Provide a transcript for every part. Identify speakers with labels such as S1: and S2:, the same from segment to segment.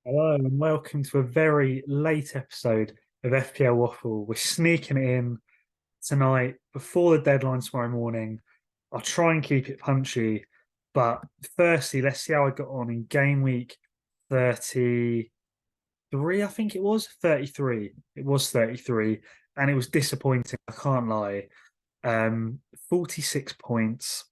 S1: Hello and welcome to a very late episode of FPL Waffle. We're sneaking it in tonight before the deadline tomorrow morning. I'll try and keep it punchy, but firstly, let's see how I got on in game week 33, I think it was 33. It was 33, and it was disappointing, I can't lie. 46 points.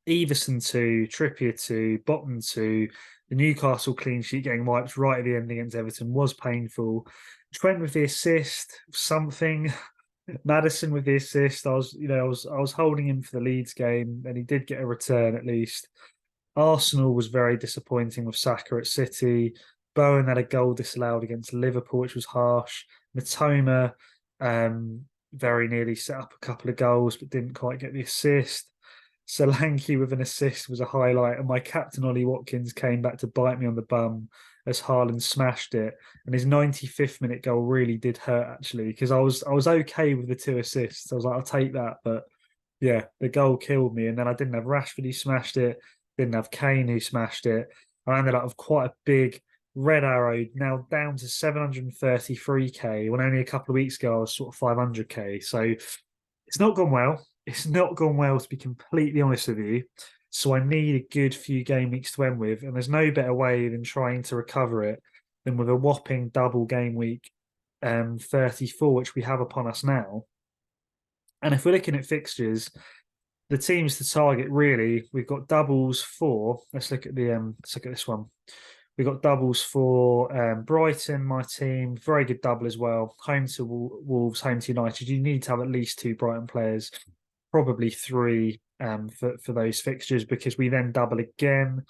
S1: Everson 2, Trippier 2, Botman 2. The Newcastle clean sheet getting wiped right at the end against Everton was painful. Trent with the assist, something. Madison with the assist. I was holding him for the Leeds game, and he did get a return at least. Arsenal was very disappointing with Saka at City. Bowen had a goal disallowed against Liverpool, which was harsh. Matoma very nearly set up a couple of goals, but didn't quite get the assist. Solanke with an assist was a highlight, and my captain Ollie Watkins came back to bite me on the bum as Haaland smashed it. And his 95th minute goal really did hurt actually, because I was okay with the two assists. I was like, I'll take that, but yeah, the goal killed me. And then I didn't have Rashford who smashed it, didn't have Kane who smashed it. I ended up with quite a big red arrow, now down to 733k when only a couple of weeks ago I was sort of 500k. So it's not gone well. It's not gone well, to be completely honest with you. So I need a good few game weeks to end with, and there's no better way than trying to recover it than with a whopping double game week 34, which we have upon us now. And if we're looking at fixtures, the teams to target really, we've got doubles for. Let's look at this one. We've got doubles for Brighton, my team. Very good double as well. Home to Wolves, home to United. You need to have at least two Brighton players, probably three for those fixtures, because we then double again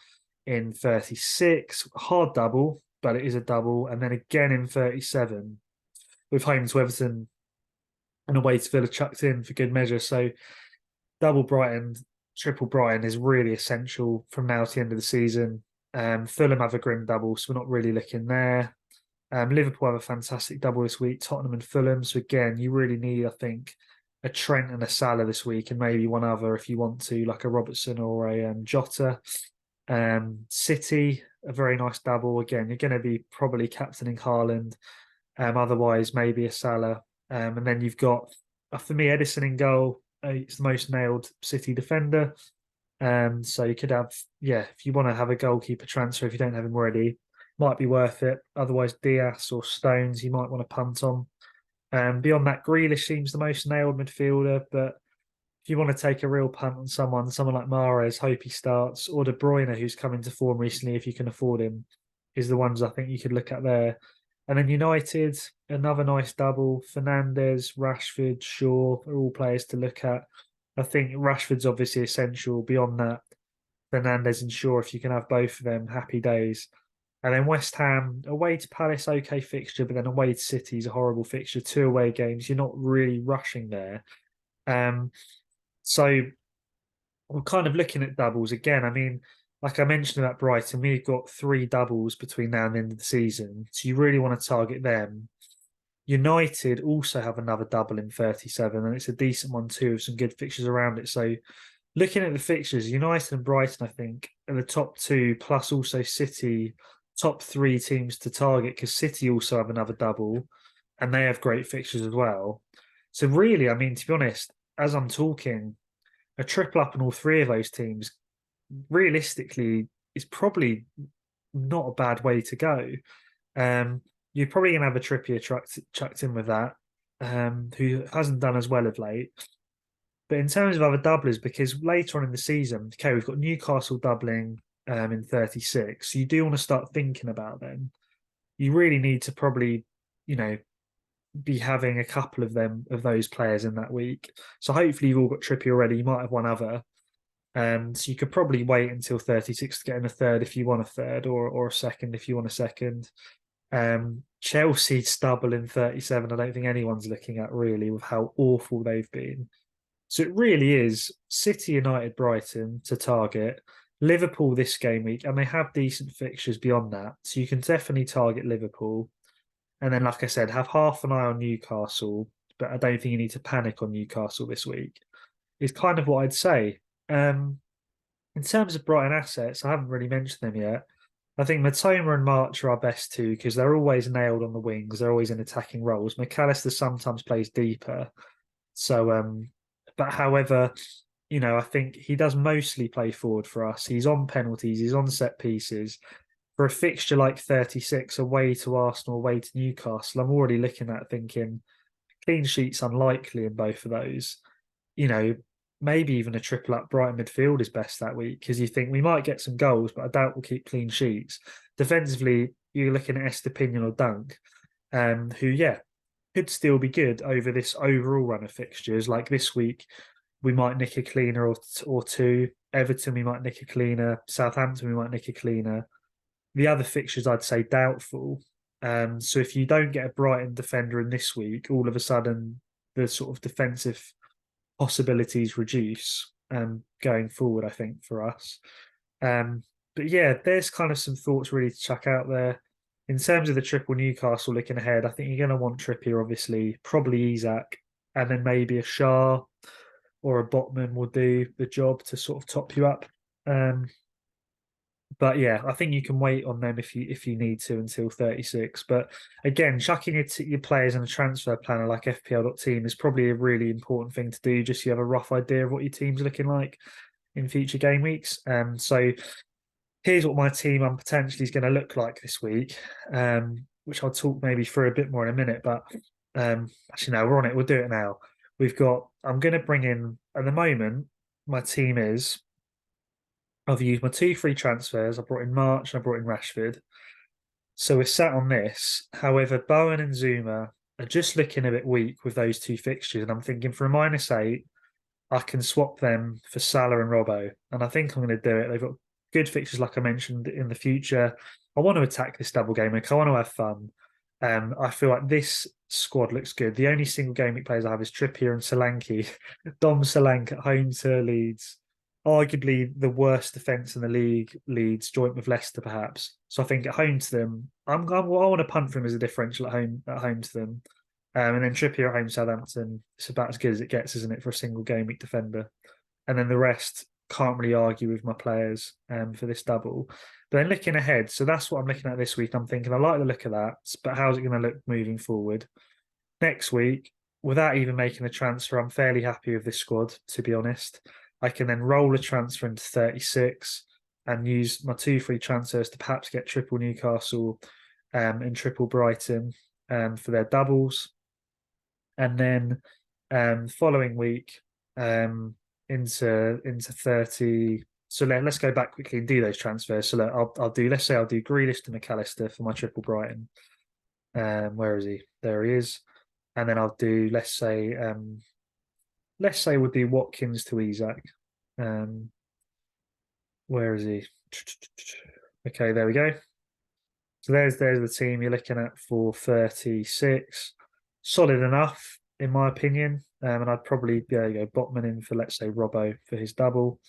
S1: in 36. Hard double, but it is a double. And then again in 37 with home to Everton and away to Villa chucked in for good measure. So double Brighton, triple Brighton is really essential from now to the end of the season. Fulham have a grim double, so we're not really looking there. Liverpool have a fantastic double this week, Tottenham and Fulham. So again, you really need, I think, a Trent and a Salah this week, and maybe one other if you want to, like a Robertson or a Jota. City, a very nice double. Again, you're going to be probably captaining Haaland. Otherwise, maybe a Salah. And then you've got, for me, Edison in goal. He's the most nailed City defender. So you could have, yeah, if you want to have a goalkeeper transfer, if you don't have him already, might be worth it. Otherwise, Diaz or Stones, you might want to punt on. Beyond that, Grealish seems the most nailed midfielder, but if you want to take a real punt on someone like Mahrez, hope he starts, or De Bruyne, who's come into form recently, if you can afford him, is the ones I think you could look at there. And then United, another nice double. Fernandes, Rashford, Shaw are all players to look at. I think Rashford's obviously essential. Beyond that, Fernandes and Shaw, if you can have both of them, happy days. And then West Ham, away to Palace, okay fixture, but then away to City is a horrible fixture. Two away games, you're not really rushing there. So we're kind of looking at doubles again. I mean, like I mentioned about Brighton, we've got three doubles between now and the end of the season. So you really want to target them. United also have another double in 37, and it's a decent one too, with some good fixtures around it. So looking at the fixtures, United and Brighton, I think, are the top two, plus also City, top three teams to target, because City also have another double and they have great fixtures as well. So really, I mean, to be honest, as I'm talking, a triple up on all three of those teams realistically is probably not a bad way to go. Um, you're probably going to have a Trippier chucked in with that, who hasn't done as well of late. But in terms of other doublers, because later on in the season, okay, we've got Newcastle doubling in 36. So you do want to start thinking about them. You really need to probably, you know, be having a couple of those players in that week. So hopefully you've all got Trippier already. You might have one other. So you could probably wait until 36 to get in a third if you want a third, or a second if you want a second. Chelsea's double in 37. I don't think anyone's looking at really with how awful they've been. So it really is City, United, Brighton to target. Liverpool this game week, and they have decent fixtures beyond that. So you can definitely target Liverpool. And then, like I said, have half an eye on Newcastle, but I don't think you need to panic on Newcastle this week. Is kind of what I'd say. In terms of Brighton assets, I haven't really mentioned them yet. I think Matoma and March are our best two because they're always nailed on the wings. They're always in attacking roles. McAllister sometimes plays deeper. So, but however, I think he does mostly play forward for us. He's on penalties, he's on set pieces. For a fixture like 36 away to Arsenal, away to Newcastle, I'm already looking at thinking clean sheets unlikely in both of those. You know, maybe even a triple up Brighton midfield is best that week because you think we might get some goals, but I doubt we'll keep clean sheets. Defensively, you're looking at Estepinian or Dunk, who, yeah, could still be good over this overall run of fixtures. Like this week, we might nick a cleaner or two. Everton, we might nick a cleaner. Southampton, we might nick a cleaner. The other fixtures, I'd say doubtful. So if you don't get a Brighton defender in this week, all of a sudden the sort of defensive possibilities reduce going forward, I think, for us. But yeah, there's kind of some thoughts really to chuck out there. In terms of the triple Newcastle looking ahead, I think you're going to want Trippier, obviously, probably Isak, and then maybe a Shah or a Botman will do the job to sort of top you up. But yeah, I think you can wait on them if you need to until 36. But again, chucking your players in a transfer planner like FPL.team is probably a really important thing to do, just so you have a rough idea of what your team's looking like in future game weeks. So here's what my team potentially is going to look like this week, which I'll talk maybe through a bit more in a minute. But actually, no, we're on it. We'll do it now. I'm going to bring in, at the moment, my team is I've used my two free transfers. I brought in March and I brought in Rashford. So we're sat on this. However, Bowen and Zuma are just looking a bit weak with those two fixtures. And I'm thinking for a -8, I can swap them for Salah and Robbo. And I think I'm going to do it. They've got good fixtures, like I mentioned, in the future. I want to attack this double game week. I want to have fun. I feel like this squad looks good. The only single game week players I have is Trippier and Solanke. Dom Solanke at home to Leeds, arguably the worst defence in the league, Leeds, joint with Leicester, perhaps. So I think at home to them, I want to punt for him as a differential at home to them. And then Trippier at home Southampton. It's about as good as it gets, isn't it, for a single game week defender? And then the rest can't really argue with my players for this double. But then looking ahead, so that's what I'm looking at this week. I'm thinking I like the look of that, but how's it going to look moving forward? Next week, without even making a transfer, I'm fairly happy with this squad, to be honest. I can then roll a transfer into 36 and use my two free transfers to perhaps get triple Newcastle and triple Brighton for their doubles. And then following week into 30. So let's go back quickly and do those transfers. So look, let's say I'll do Grealish to McAllister for my triple Brighton. Where is he? There he is. And then I'll do let's say we'll do Watkins to Isak. Where is he? Okay, there we go. So there's the team you're looking at for 36. Solid enough, in my opinion. And I'd probably go Botman in for, let's say, Robbo for his double.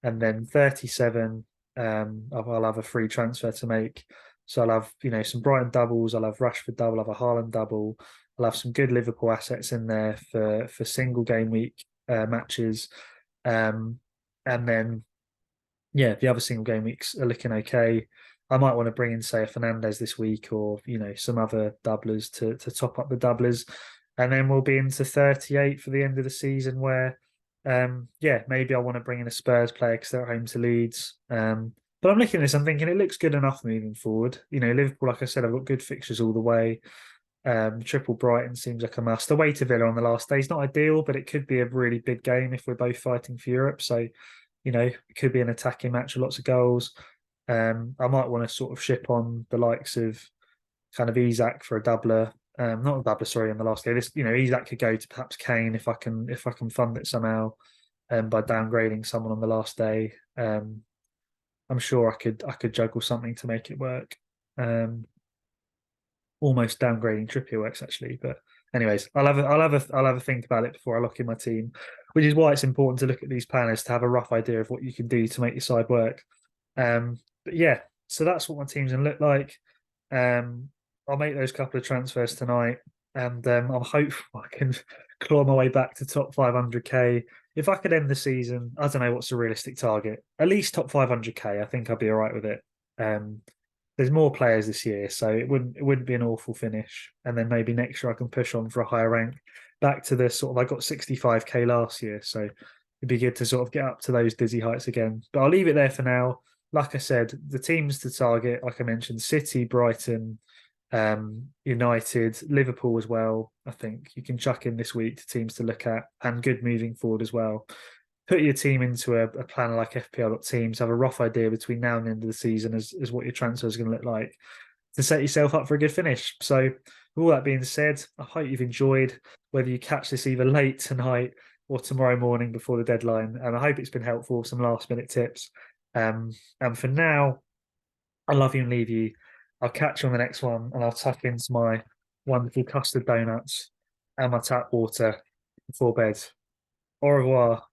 S1: And then 37, I'll have a free transfer to make. So I'll have, some Brighton doubles. I'll have Rashford double. I'll have a Haaland double. I'll have some good Liverpool assets in there for single game week matches. And then, yeah, the other single game weeks are looking okay. I might want to bring in, say, a Fernandez this week or, some other doublers to top up the doublers. And then we'll be into 38 for the end of the season where, maybe I want to bring in a Spurs player because they're at home to Leeds. But I'm looking at this, I'm thinking it looks good enough moving forward. Liverpool, like I said, I've got good fixtures all the way. Triple Brighton seems like a must. Away to Villa on the last day is not ideal, but it could be a really big game if we're both fighting for Europe. So, it could be an attacking match with lots of goals. I might want to sort of ship on the likes of kind of Isak for a doubler. Not a doubler, sorry, on the last day. Isak could go to perhaps Kane if I can fund it somehow, by downgrading someone on the last day. I'm sure I could juggle something to make it work. Almost downgrading Trippier works actually, but anyways, I'll have a think about it before I lock in my team, which is why it's important to look at these planners to have a rough idea of what you can do to make your side work. But yeah, so that's what my team's gonna look like. I'll make those couple of transfers tonight, and I'm hopeful I can claw my way back to top 500k. If I could end the season, I don't know what's a realistic target. At least top 500k, I think I'd be all right with it. there's more players this year, so it wouldn't be an awful finish. And then maybe next year I can push on for a higher rank, back to the sort of I got 65k last year, so it'd be good to sort of get up to those dizzy heights again. But I'll leave it there for now. Like I said, the teams to target, like I mentioned, City, Brighton, United, Liverpool as well. I think you can chuck in this week to teams to look at, and good moving forward as well. Put your team into a planner like FPL.teams, have a rough idea between now and the end of the season as what your transfer is going to look like to set yourself up for a good finish. So, with all that being said, I hope you've enjoyed, whether you catch this either late tonight or tomorrow morning before the deadline. And I hope it's been helpful with some last minute tips. And for now, I love you and leave you. I'll catch you on the next one, and I'll tuck into my wonderful custard donuts and my tap water before bed. Au revoir.